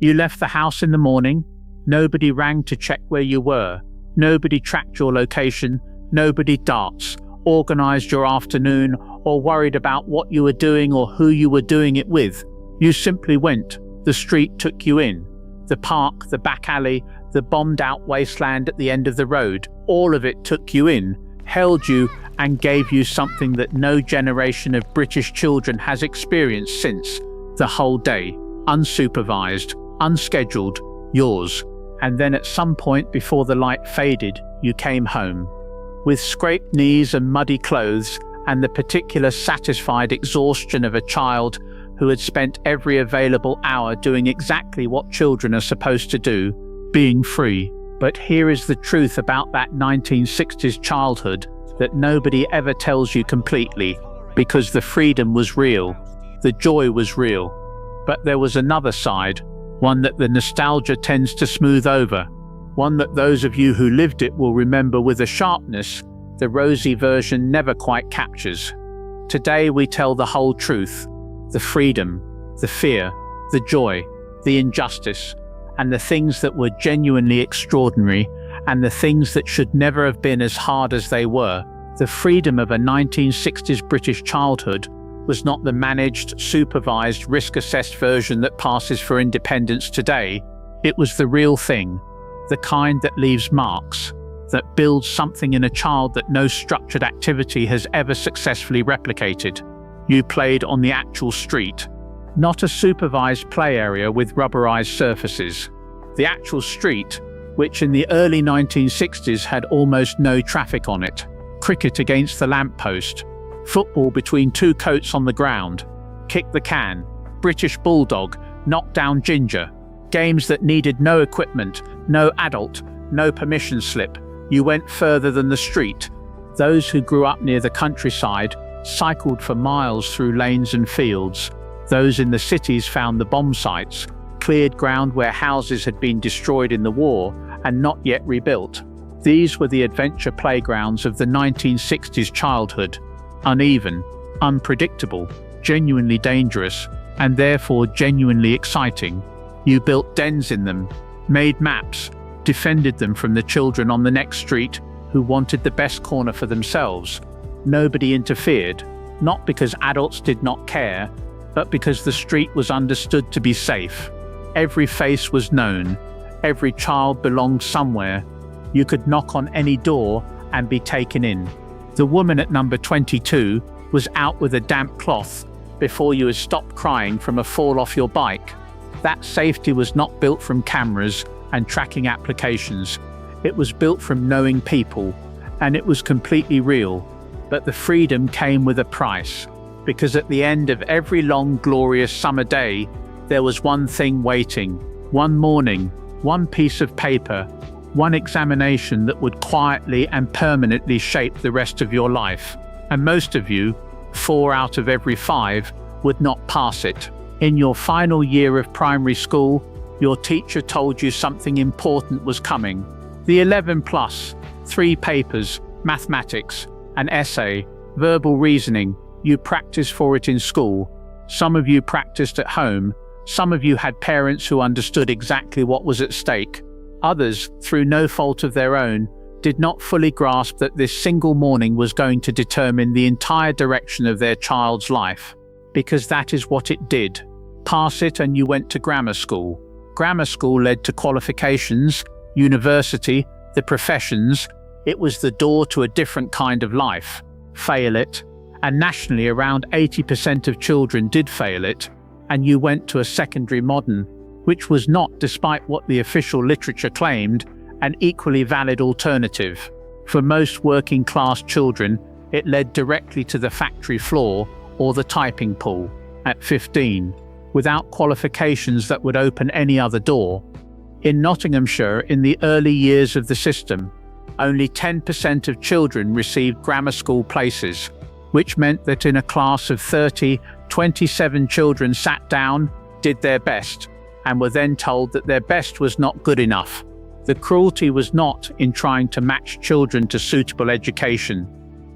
You left the house in the morning. Nobody rang to check where you were. Nobody tracked your location. Nobody organized your afternoon, or worried about what you were doing or who you were doing it with. You simply went. The street took you in. The park, the back alley, the bombed-out wasteland at the end of the road, all of it took you in, held you, and gave you something that no generation of British children has experienced since. The whole day, unsupervised, unscheduled, yours. And then at some point before the light faded, you came home. With scraped knees and muddy clothes, and the particular satisfied exhaustion of a child who had spent every available hour doing exactly what children are supposed to do, being free. But here is the truth about that 1960s childhood that nobody ever tells you completely, because the freedom was real, the joy was real. But there was another side, one that the nostalgia tends to smooth over, one that those of you who lived it will remember with a sharpness the rosy version never quite captures. Today we tell the whole truth, the freedom, the fear, the joy, the injustice, and the things that were genuinely extraordinary, and the things that should never have been as hard as they were. The freedom of a 1960s British childhood was not the managed, supervised, risk-assessed version that passes for independence today. It was the real thing, the kind that leaves marks, that builds something in a child that no structured activity has ever successfully replicated. You played on the actual street, not a supervised play area with rubberized surfaces. The actual street, which in the early 1960s had almost no traffic on it. Cricket against the lamppost, football between two coats on the ground, kick the can, British bulldog, knock down ginger, games that needed no equipment, no adult, no permission slip. You went further than the street. Those who grew up near the countryside cycled for miles through lanes and fields. Those in the cities found the bomb sites, cleared ground where houses had been destroyed in the war and not yet rebuilt. These were the adventure playgrounds of the 1960s childhood, uneven, unpredictable, genuinely dangerous, and therefore genuinely exciting. You built dens in them, made maps, defended them from the children on the next street who wanted the best corner for themselves. Nobody interfered, not because adults did not care, but because the street was understood to be safe. Every face was known, every child belonged somewhere. You could knock on any door and be taken in. The woman at number 22 was out with a damp cloth before you had stopped crying from a fall off your bike. That safety was not built from cameras and tracking applications. It was built from knowing people, and it was completely real. But the freedom came with a price, because at the end of every long, glorious summer day, there was one thing waiting, one morning, one piece of paper, one examination that would quietly and permanently shape the rest of your life. And most of you, 4 out of every 5, would not pass it. In your final year of primary school, your teacher told you something important was coming. The 11 plus, 3 papers, mathematics, an essay, verbal reasoning. You practiced for it in school. Some of you practiced at home. Some of you had parents who understood exactly what was at stake. Others, through no fault of their own, did not fully grasp that this single morning was going to determine the entire direction of their child's life. Because that is what it did. Pass it and you went to grammar school. Grammar school led to qualifications, university, the professions. It was the door to a different kind of life. Fail it. And nationally around 80% of children did fail it. And you went to a secondary modern, which was not, despite what the official literature claimed, an equally valid alternative. For most working class children, it led directly to the factory floor or the typing pool at 15, without qualifications that would open any other door. In Nottinghamshire, in the early years of the system, only 10% of children received grammar school places, which meant that in a class of 30, 27 children sat down, did their best, and were then told that their best was not good enough. The cruelty was not in trying to match children to suitable education.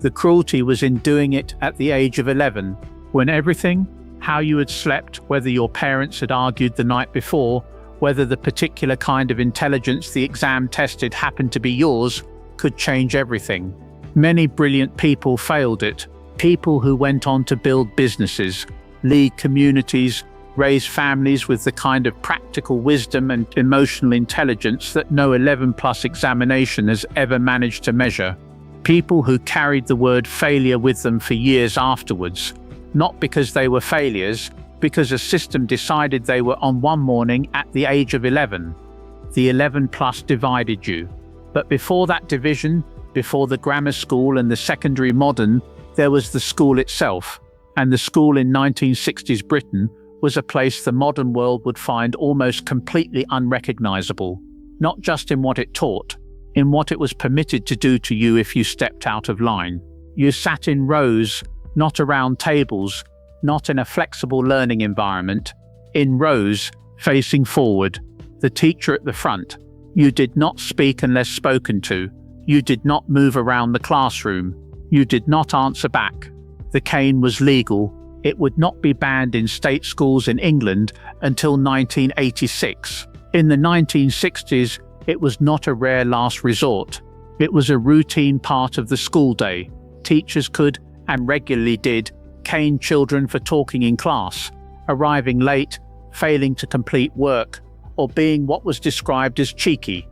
The cruelty was in doing it at the age of 11, when everything, how you had slept, whether your parents had argued the night before, Whether the particular kind of intelligence the exam tested happened to be yours could change everything. Many brilliant people failed it. People who went on to build businesses, lead communities, raise families with the kind of practical wisdom and emotional intelligence that no 11+ examination has ever managed to measure. People who carried the word failure with them for years afterwards, not because they were failures, because a system decided they were on one morning at the age of 11. The 11+ divided you. But before that division, before the grammar school and the secondary modern, there was the school itself. And the school in 1960s Britain was a place the modern world would find almost completely unrecognizable, not just in what it taught, in what it was permitted to do to you if you stepped out of line. You sat in rows, not around tables, not in a flexible learning environment, in rows, facing forward, the teacher at the front. You did not speak unless spoken to. You did not move around the classroom. You did not answer back. The cane was legal. It would not be banned in state schools in England until 1986. In the 1960s, it was not a rare last resort. It was a routine part of the school day. Teachers could, and regularly did, cane children for talking in class, arriving late, failing to complete work, or being what was described as cheeky.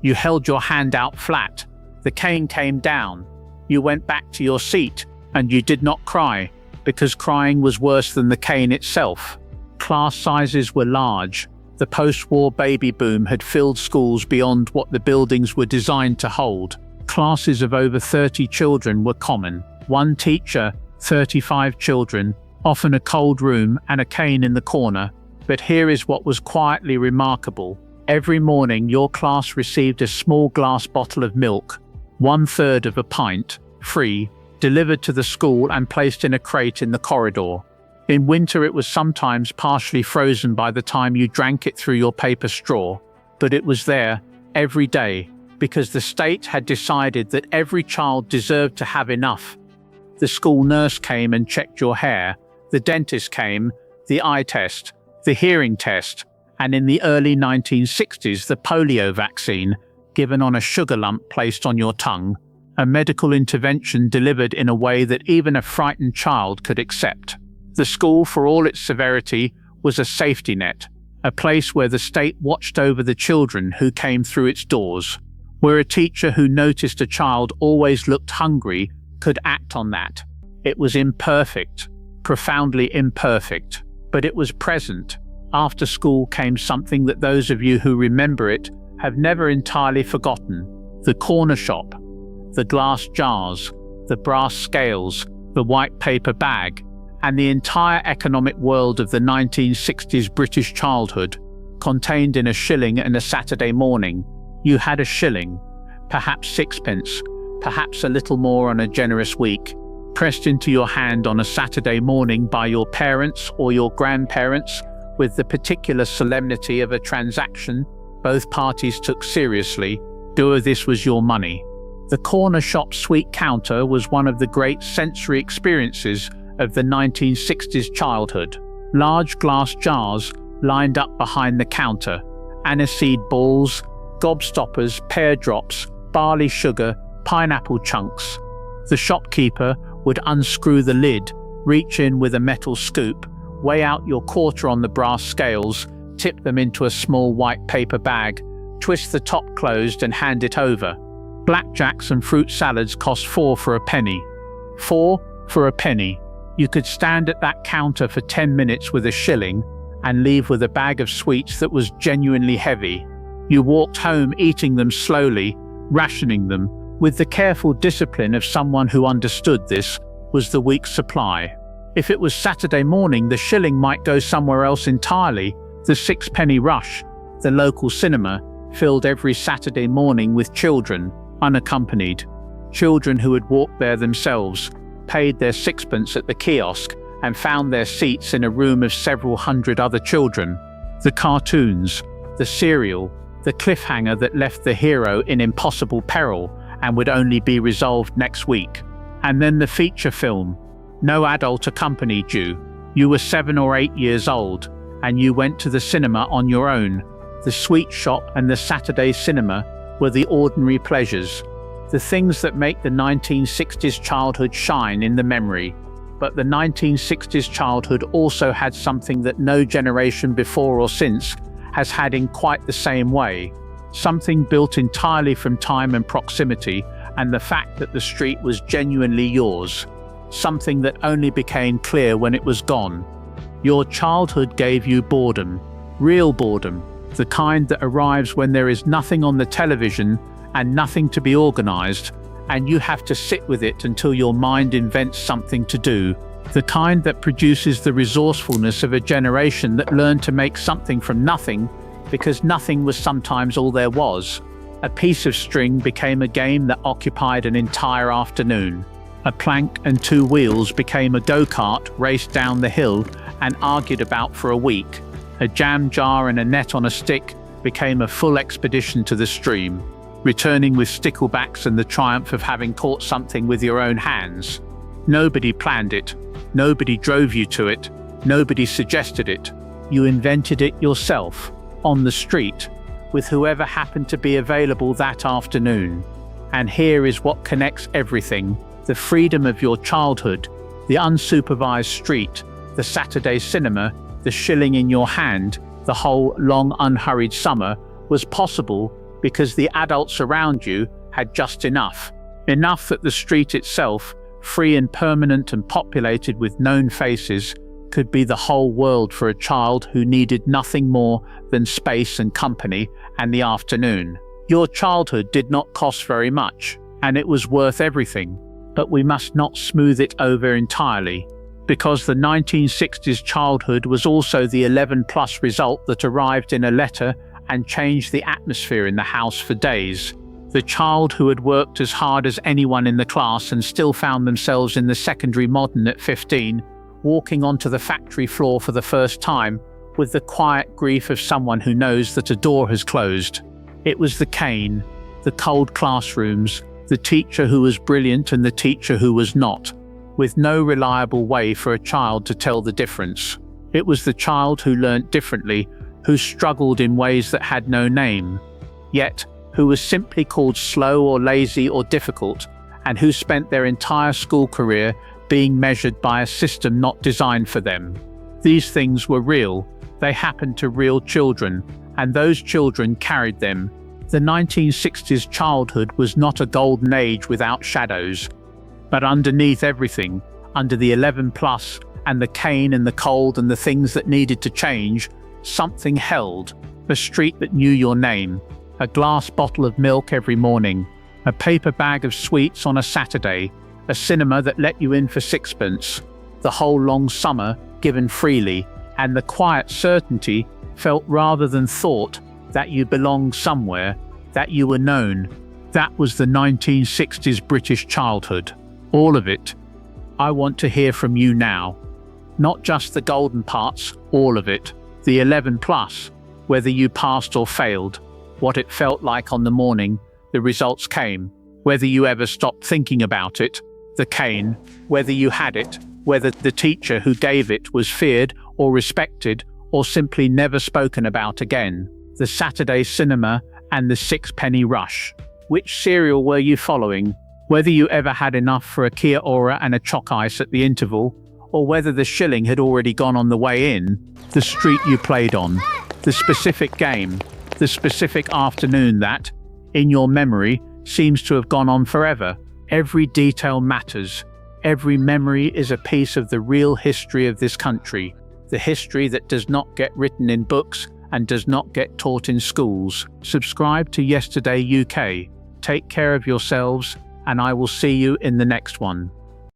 You held your hand out flat. The cane came down. You went back to your seat, and you did not cry, because crying was worse than the cane itself. Class sizes were large. The post-war baby boom had filled schools beyond what the buildings were designed to hold. Classes of over 30 children were common. One teacher, 35 children, often a cold room and a cane in the corner. But here is what was quietly remarkable. Every morning your class received a small glass bottle of milk, 1/3 of a pint, free, delivered to the school and placed in a crate in the corridor. In winter it was sometimes partially frozen by the time you drank it through your paper straw, but it was there, every day, because the state had decided that every child deserved to have enough. The school nurse came and checked your hair, the dentist came, the eye test, the hearing test, and in the early 1960s the polio vaccine, given on a sugar lump placed on your tongue, a medical intervention delivered in a way that even a frightened child could accept. The school, for all its severity, was a safety net, a place where the state watched over the children who came through its doors, where a teacher who noticed a child always looked hungry could act on that. It was imperfect, profoundly imperfect, but it was present. After school came something that those of you who remember it have never entirely forgotten: the corner shop. The glass jars, the brass scales, the white paper bag, and the entire economic world of the 1960s British childhood, contained in a shilling and a Saturday morning. You had a shilling, perhaps 6pence, perhaps a little more on a generous week, pressed into your hand on a Saturday morning by your parents or your grandparents, with the particular solemnity of a transaction both parties took seriously. This was your money. The corner shop sweet counter was one of the great sensory experiences of the 1960s childhood. Large glass jars lined up behind the counter, aniseed balls, gobstoppers, pear drops, barley sugar, pineapple chunks. The shopkeeper would unscrew the lid, reach in with a metal scoop, weigh out your quarter on the brass scales, tip them into a small white paper bag, twist the top closed and hand it over. Blackjacks and fruit salads cost 4 for a penny. 4 for a penny. You could stand at that counter for 10 minutes with a shilling and leave with a bag of sweets that was genuinely heavy. You walked home eating them slowly, rationing them, with the careful discipline of someone who understood this was the week's supply. If it was Saturday morning, the shilling might go somewhere else entirely. The 6-penny rush, the local cinema, filled every Saturday morning with children, unaccompanied. Children who had walked there themselves, paid their 6pence at the kiosk, and found their seats in a room of several hundred other children. The cartoons, the cereal, the cliffhanger that left the hero in impossible peril and would only be resolved next week. And then the feature film. No adult accompanied you. You were 7 or 8 years old, and you went to the cinema on your own. The sweet shop and the Saturday cinema were the ordinary pleasures, the things that make the 1960s childhood shine in the memory. But the 1960s childhood also had something that no generation before or since has had in quite the same way. Something built entirely from time and proximity and the fact that the street was genuinely yours. Something that only became clear when it was gone. Your childhood gave you boredom, real boredom, the kind that arrives when there is nothing on the television and nothing to be organized, and you have to sit with it until your mind invents something to do. The kind that produces the resourcefulness of a generation that learned to make something from nothing, because nothing was sometimes all there was. A piece of string became a game that occupied an entire afternoon. A plank and two wheels became a go-kart raced down the hill and argued about for a week. A jam jar and a net on a stick became a full expedition to the stream, returning with sticklebacks and the triumph of having caught something with your own hands. Nobody planned it. Nobody drove you to it. Nobody suggested it. You invented it yourself, on the street, with whoever happened to be available that afternoon. And here is what connects everything: the freedom of your childhood, the unsupervised street, the Saturday cinema, the shilling in your hand, the whole long unhurried summer was possible because the adults around you had just enough. Enough that the street itself, free and permanent and populated with known faces, could be the whole world for a child who needed nothing more than space and company and the afternoon. Your childhood did not cost very much, and it was worth everything. But we must not smooth it over entirely, because the 1960s childhood was also the 11+ result that arrived in a letter and changed the atmosphere in the house for days. The child who had worked as hard as anyone in the class and still found themselves in the secondary modern at 15, walking onto the factory floor for the first time with the quiet grief of someone who knows that a door has closed. It was the cane, the cold classrooms, the teacher who was brilliant and the teacher who was not, with no reliable way for a child to tell the difference. It was the child who learnt differently, who struggled in ways that had no name, yet who was simply called slow or lazy or difficult, and who spent their entire school career being measured by a system not designed for them. These things were real, they happened to real children, and those children carried them. The 1960s childhood was not a golden age without shadows, but underneath everything, under the 11+ and the cane and the cold and the things that needed to change, something held: a street that knew your name, a glass bottle of milk every morning, a paper bag of sweets on a Saturday, a cinema that let you in for sixpence, the whole long summer given freely, and the quiet certainty, felt rather than thought, that you belonged somewhere, that you were known. That was the 1960s British childhood. All of it. I want to hear from you now. Not just the golden parts, all of it. The 11+, whether you passed or failed, what it felt like on the morning the results came, whether you ever stopped thinking about it, the cane, whether you had it, whether the teacher who gave it was feared or respected or simply never spoken about again, the Saturday cinema and the sixpenny rush. Which cereal were you following? Whether you ever had enough for a Kia Ora and a chalk ice at the interval, or whether the shilling had already gone on the way in, the street you played on, the specific game, the specific afternoon that, in your memory, seems to have gone on forever. Every detail matters. Every memory is a piece of the real history of this country, the history that does not get written in books and does not get taught in schools. Subscribe to Yesterday UK. Take care of yourselves, and I will see you in the next one.